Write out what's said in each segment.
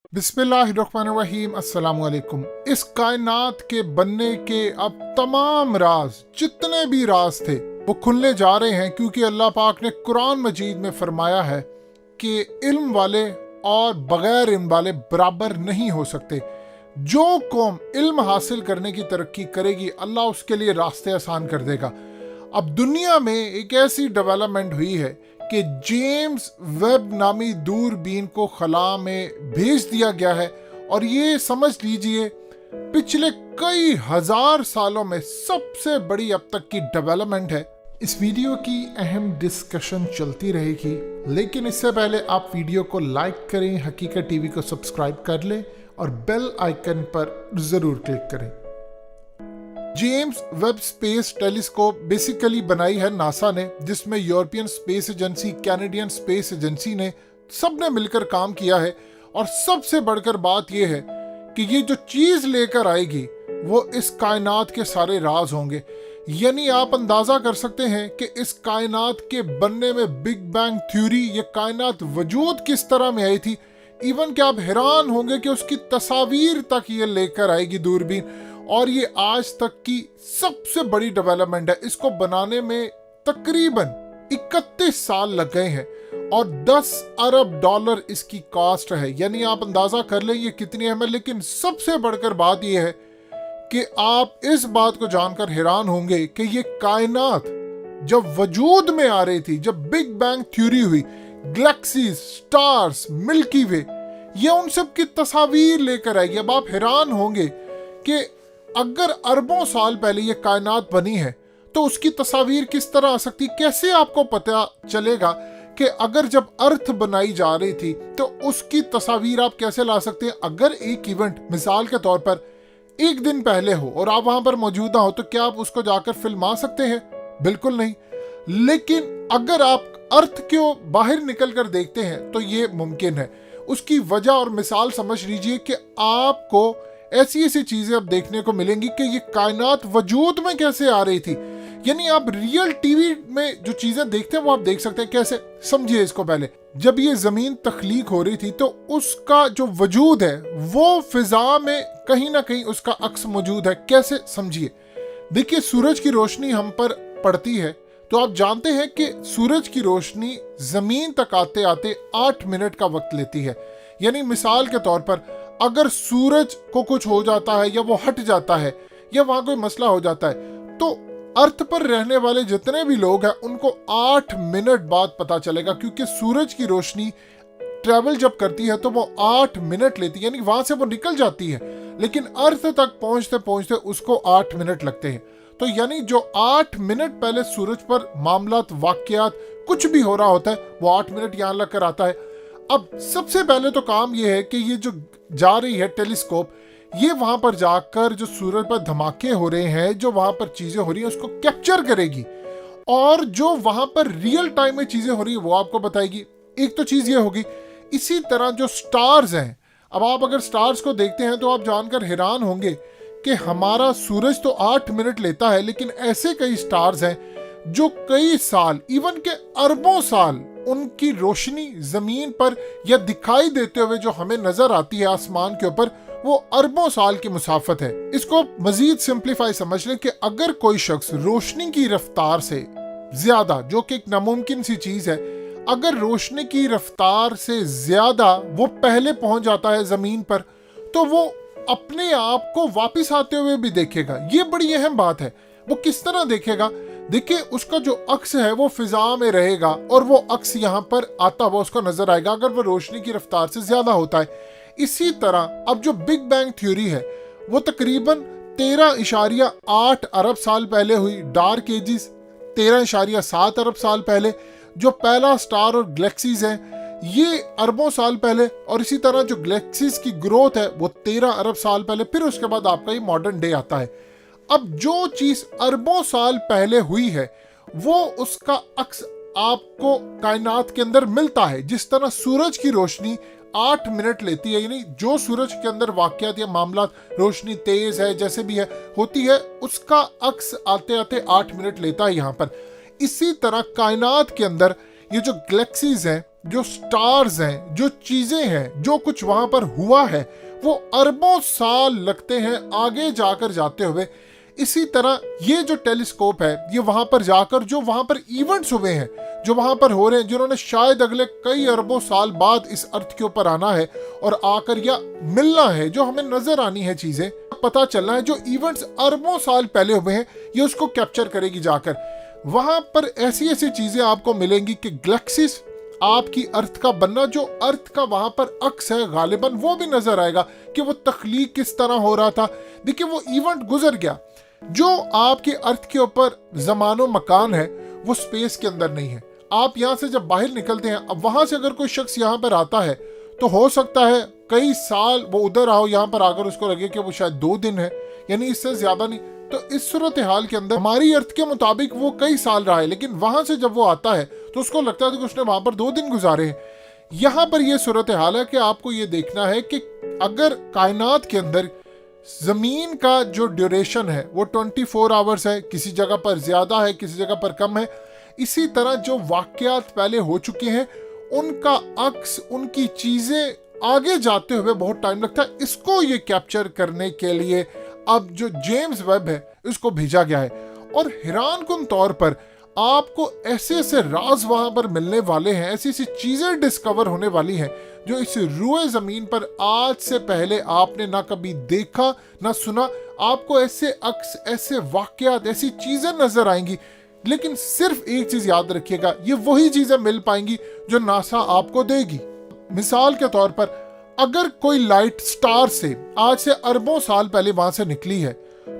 बिस्मिल्लाहिर्रहमानिर्रहीम, अस्सलाम वालेकुम। इस कायनात के बनने के अब तमाम राज, जितने भी राज थे, वो खुलने जा रहे हैं, क्योंकि अल्लाह पाक ने कुरान मजीद में फरमाया है कि इल्म वाले और बगैर इल्म वाले बराबर नहीं हो सकते। जो कौम इल्म हासिल करने की तरक्की करेगी, अल्लाह उसके लिए रास्ते आसान कर देगा। अब दुनिया में एक ऐसी डेवलपमेंट हुई है कि जेम्स वेब नामी दूरबीन को खला में भेज दिया गया है, और ये समझ लीजिए पिछले कई हजार सालों में सबसे बड़ी अब तक की डेवलपमेंट है। इस वीडियो की अहम डिस्कशन चलती रहेगी, लेकिन इससे पहले आप वीडियो को लाइक करें, हकीकत टीवी को सब्सक्राइब कर लें और बेल आइकन पर जरूर क्लिक करें। James Webb space telescope basically बनाई है नासा ने, जिसमें European space agency, Canadian space agency ने सबने मिलकर काम किया है। और सबसे बढ़कर बात यह है कि ये जो चीज लेकर आएगी वो इस कायनात के सारे राज होंगे। यानी आप अंदाजा कर सकते हैं कि इस कायनात के बनने में बिग बैंग थ्योरी, ये कायनात वजूद किस तरह में आई थी। इवन कि आप हैरान होंगे कि उसकी तस्वीर तक ये लेकर आएगी दूरबीन, और ये आज तक की सबसे बड़ी डेवलपमेंट है। इसको बनाने में तकरीबन 31 साल लग गए हैं और 10 अरब डॉलर इसकी कॉस्ट है। यानी आप अंदाजा कर लें ये कितनी अहम है। लेकिन सबसे बढ़कर बात यह है कि आप इस बात को जानकर हैरान होंगे कि ये कायनात जब वजूद में आ रही थी, जब बिग बैंग थ्योरी हुई, गैलेक्सीज, स्टार्स, मिल्की वे, ये उन सब की तस्वीर लेकर आएगी। अब आप हैरान होंगे कि अगर अरबों साल पहले ये कायनात बनी है तो उसकी तस्वीर किस तरह आ सकती। कैसे आपको पता चलेगा कि अगर जब अर्थ बनाई जा रही थी तो उसकी तस्वीर आप कैसे ला सकते हैं। अगर एक इवेंट मिसाल के तौर पर एक दिन पहले हो और आप वहां पर मौजूदा हो, तो क्या आप उसको जाकर फिल्मा सकते हैं? बिल्कुल नहीं। लेकिन अगर आप अर्थ को बाहर निकल कर देखते हैं तो ये मुमकिन है। उसकी वजह और मिसाल समझ लीजिए कि आपको ऐसी ऐसी चीजें अब देखने को मिलेंगी कि ये कायनात वजूद में कैसे आ रही थी। यानी आप रियल टीवी में जो चीजें देखते हैं वो आप देख सकते हैं। कैसे, समझिए इसको। पहले जब ये जमीन तख्लीक हो रही थी तो उसका जो वजूद है वो फिजा में कहीं ना कहीं उसका अक्स मौजूद है। कैसे, समझिए। देखिए, सूरज की रोशनी हम पर पड़ती है तो आप जानते हैं कि सूरज की रोशनी जमीन तक आते आते 8 मिनट का वक्त लेती है। यानी मिसाल के तौर पर अगर सूरज को कुछ हो जाता है या वो हट जाता है या वहां कोई मसला हो जाता है तो अर्थ पर रहने वाले जितने भी लोग हैं उनको 8 मिनट बाद पता चलेगा, क्योंकि सूरज की रोशनी ट्रेवल जब करती है तो वो 8 मिनट लेती है। यानी वहां से वो निकल जाती है, लेकिन अर्थ तक पहुंचते पहुंचते उसको 8 मिनट लगते हैं। तो यानी जो 8 मिनट पहले सूरज पर मामलात, वाकयात, कुछ भी हो रहा होता है वो 8 मिनट यहां लग कर आता है। अब सबसे पहले तो काम ये है कि ये जो जा रही है टेलीस्कोप, ये वहां पर जाकर जो सूरज पर धमाके हो रहे हैं, जो वहां पर चीजें हो रही हैं, उसको कैप्चर करेगी, और जो वहां पर रियल टाइम में चीजें हो रही है वो आपको बताएगी। एक तो चीज ये होगी। इसी तरह जो स्टार्स हैं, अब आप अगर स्टार्स को देखते हैं तो आप जानकर हैरान होंगे कि हमारा सूरज तो 8 मिनट लेता है, लेकिन ऐसे कई स्टार्स हैं जो कई साल, इवन के अरबों साल, उनकी रोशनी जमीन पर या दिखाई देते हुए जो हमें नजर आती है आसमान के ऊपर, वो अरबों साल की मुसाफत है। इसको मजीद सिंप्लीफाई समझ लें कि अगर कोई शख्स रोशनी की रफ्तार से ज्यादा, जो कि एक नामुमकिन सी चीज है, अगर रोशनी की रफ्तार से ज्यादा वो पहले पहुंच जाता है जमीन पर, तो वो अपने आप को वापिस आते हुए भी देखेगा। ये बड़ी अहम बात है। वो किस तरह देखेगा? देखिए, उसका जो अक्स है वो फिजा में रहेगा और वो अक्स यहाँ पर आता हुआ उसको नजर आएगा अगर वो रोशनी की रफ्तार से ज्यादा होता है। इसी तरह अब जो बिग बैंग थ्योरी है वो तकरीबन 13.8 अरब साल पहले हुई। डार्क एजिस 13.7 अरब साल पहले। जो पहला स्टार और गैलेक्सीज है ये अरबों साल पहले, और इसी तरह जो गैलेक्सीज की ग्रोथ है वो 13 अरब साल पहले। फिर उसके बाद आपका ये मॉडर्न डे आता है। अब जो चीज अरबों साल पहले हुई है वो उसका अक्स आपको कायनात के अंदर मिलता है। जिस तरह सूरज की रोशनी 8 मिनट लेती है, यानी जो सूरज के अंदर वाकयात या मामलात, रोशनी तेज है, जैसे भी है होती है, उसका अक्स आते आते 8 मिनट लेता है यहाँ पर। इसी तरह कायनात के अंदर ये जो गैलेक्सीज हैं, जो स्टार्स हैं, जो चीजें हैं, जो कुछ वहां पर हुआ है, वो अरबों साल लगते हैं आगे जाकर जाते हुए। इसी तरह ये जो टेलीस्कोप है, ये वहां पर जाकर जो वहां पर इवेंट्स हुए हैं, जो वहां पर हो रहे हैं, जिन्होंने शायद अगले कई अरबों साल बाद इस अर्थ के ऊपर आना है और आकर या मिलना है, जो हमें नजर आनी है, चीजें पता चलना है, जो इवेंट्स अरबों साल पहले हुए हैं, ये उसको कैप्चर करेगी जाकर। वहां पर ऐसी ऐसी चीजें आपको मिलेंगी कि गैलेक्सीज, आपकी अर्थ का बनना, जो अर्थ का वहां पर अक्स है गालिबन, वो भी नजर आएगा कि वो तख्लीक किस तरह हो रहा था। देखिए वो इवेंट गुजर गया। जो आपकी अर्थ के ऊपर जमानो मकान है, वो स्पेस के अंदर नहीं है। आप यहाँ से जब बाहर निकलते हैं, अब वहां से अगर कोई शख्स यहाँ पर आता है तो हो सकता है कई साल वो उधर आओ, यहाँ पर आकर उसको लगे कि वो शायद 2 दिन है, यानी इससे ज्यादा नहीं। तो इस सूरत हाल के अंदर हमारी अर्थ के मुताबिक वो कई साल रहा है, लेकिन वहां से जब वो आता है तो उसको लगता है कि उसने वहां पर 2 दिन गुजारे हैं। यहाँ पर यह सूरत हाल है कि आपको ये देखना है कि अगर कायनात के अंदर जमीन का जो ड्यूरेशन है वो 24 आवर्स है, किसी जगह पर ज्यादा है, किसी जगह पर कम है। इसी तरह जो वाकयात पहले हो चुके हैं, उनका अक्स, उनकी चीजें आगे जाते हुए बहुत टाइम लगता है। इसको ये कैप्चर करने के लिए अब जो जेम्स वेब है, इसको भेजा गया है। और हैरानकुन तौर पर आपको ऐसे ऐसे राज वहां पर मिलने वाले हैं, ऐसी ऐसी चीजें डिस्कवर होने वाली हैं जो इस रुए जमीन पर आज से पहले आपने ना कभी देखा ना सुना। आपको ऐसे अक्स, ऐसे वाकयात, ऐसी चीजें नजर आएंगी। लेकिन सिर्फ एक चीज याद रखिएगा, ये वही चीजें मिल पाएंगी जो नासा आपको देगी। मिसाल के तौर पर अगर कोई लाइट स्टार से आज से अरबों साल पहले वहां से निकली है,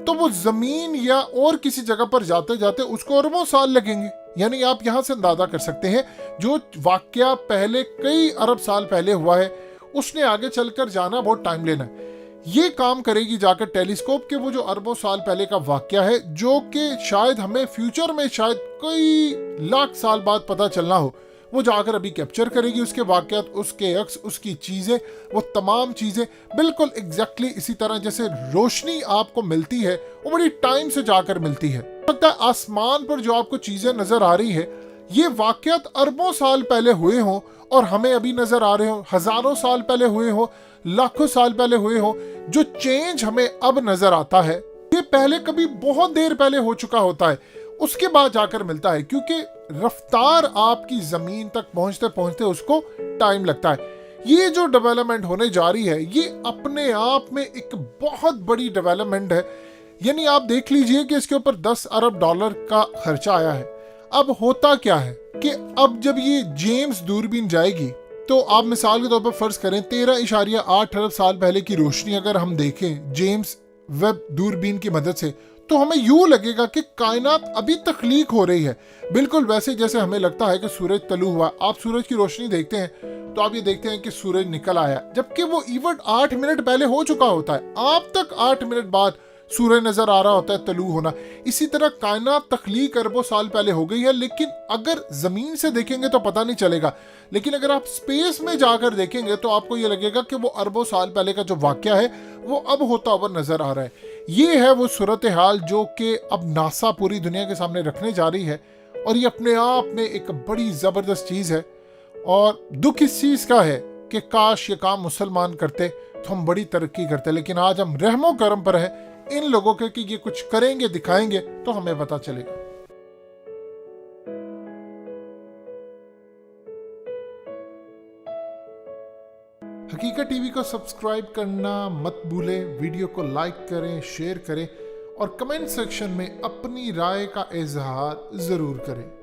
तो वो जमीन या और किसी जगह पर जाते जाते उसको अरबों साल लगेंगे। यानी आप यहां से अंदाजा कर सकते हैं, जो वाकया पहले कई अरब साल पहले हुआ है, उसने आगे चलकर जाना बहुत टाइम लेना है। ये काम करेगी जाकर टेलीस्कोप के वो जो अरबों साल पहले का वाकया है, जो कि शायद हमें फ्यूचर में शायद कई लाख साल बाद पता चलना हो, वो जाकर अभी कैप्चर करेगी उसके वाकयात, उसके अक्स, उसकी चीजें, वो तमाम चीजें बिल्कुल एग्जैक्टली इसी तरह जैसे रोशनी आपको मिलती है, वो बड़ी टाइम से जाकर मिलती है। लगता है आसमान पर जो आपको चीजें नजर आ रही है, ये वाकयात अरबों साल पहले हुए हों और हमें अभी नजर आ रहे हो, हजारों साल पहले हुए हो, लाखों साल पहले हुए हो। जो चेंज हमें अब नजर आता है, ये पहले कभी बहुत देर पहले हो चुका होता है, उसके बाद जाकर मिलता है, क्योंकि रफ्तार आपकी जमीन तक पहुंचते पहुंचते उसको टाइम लगता है। ये जो डेवलपमेंट होने जा रही है, ये अपने आप में एक बहुत बड़ी डेवलपमेंट है। यानी आप देख लीजिए कि इसके ऊपर 10 अरब डॉलर का खर्चा आया है। अब होता क्या है कि अब जब ये जेम्स दूरबीन जाएगी, तो आप मिसाल के तौर पर फर्ज करें 13.8 अरब साल पहले की रोशनी अगर हम देखें जेम्स वेब दूरबीन की मदद से, तो हमें यूं लगेगा कि कायनात अभी तख्लीक हो रही है, बिल्कुल वैसे जैसे हमें लगता है कि सूरज तलू हुआ। आप सूरज की रोशनी देखते हैं तो आप ये देखते हैं कि सूरज निकल आया, जबकि वो इवेंट 8 मिनट पहले हो चुका होता है। आप तक 8 मिनट बाद सूरज नजर आ रहा होता है तलू होना। इसी तरह कायनात तख्लीक अरबों साल पहले हो गई है, लेकिन अगर जमीन से देखेंगे तो पता नहीं चलेगा, लेकिन अगर आप स्पेस में जाकर देखेंगे तो आपको ये लगेगा कि वो अरबों साल पहले का जो वाकया है वो अब होता हुआ नजर आ रहा है। ये है वो सूरत हाल जो कि अब नासा पूरी दुनिया के सामने रखने जा रही है, और ये अपने आप में एक बड़ी जबरदस्त चीज है। और दुख इस चीज का है कि काश ये काम मुसलमान करते तो हम बड़ी तरक्की करते, लेकिन आज हम रहमो करम पर है इन लोगों के कि ये कुछ करेंगे, दिखाएंगे तो हमें पता चलेगा। हकीकत टीवी को सब्सक्राइब करना मत भूलें, वीडियो को लाइक करें, शेयर करें और कमेंट सेक्शन में अपनी राय का इजहार जरूर करें।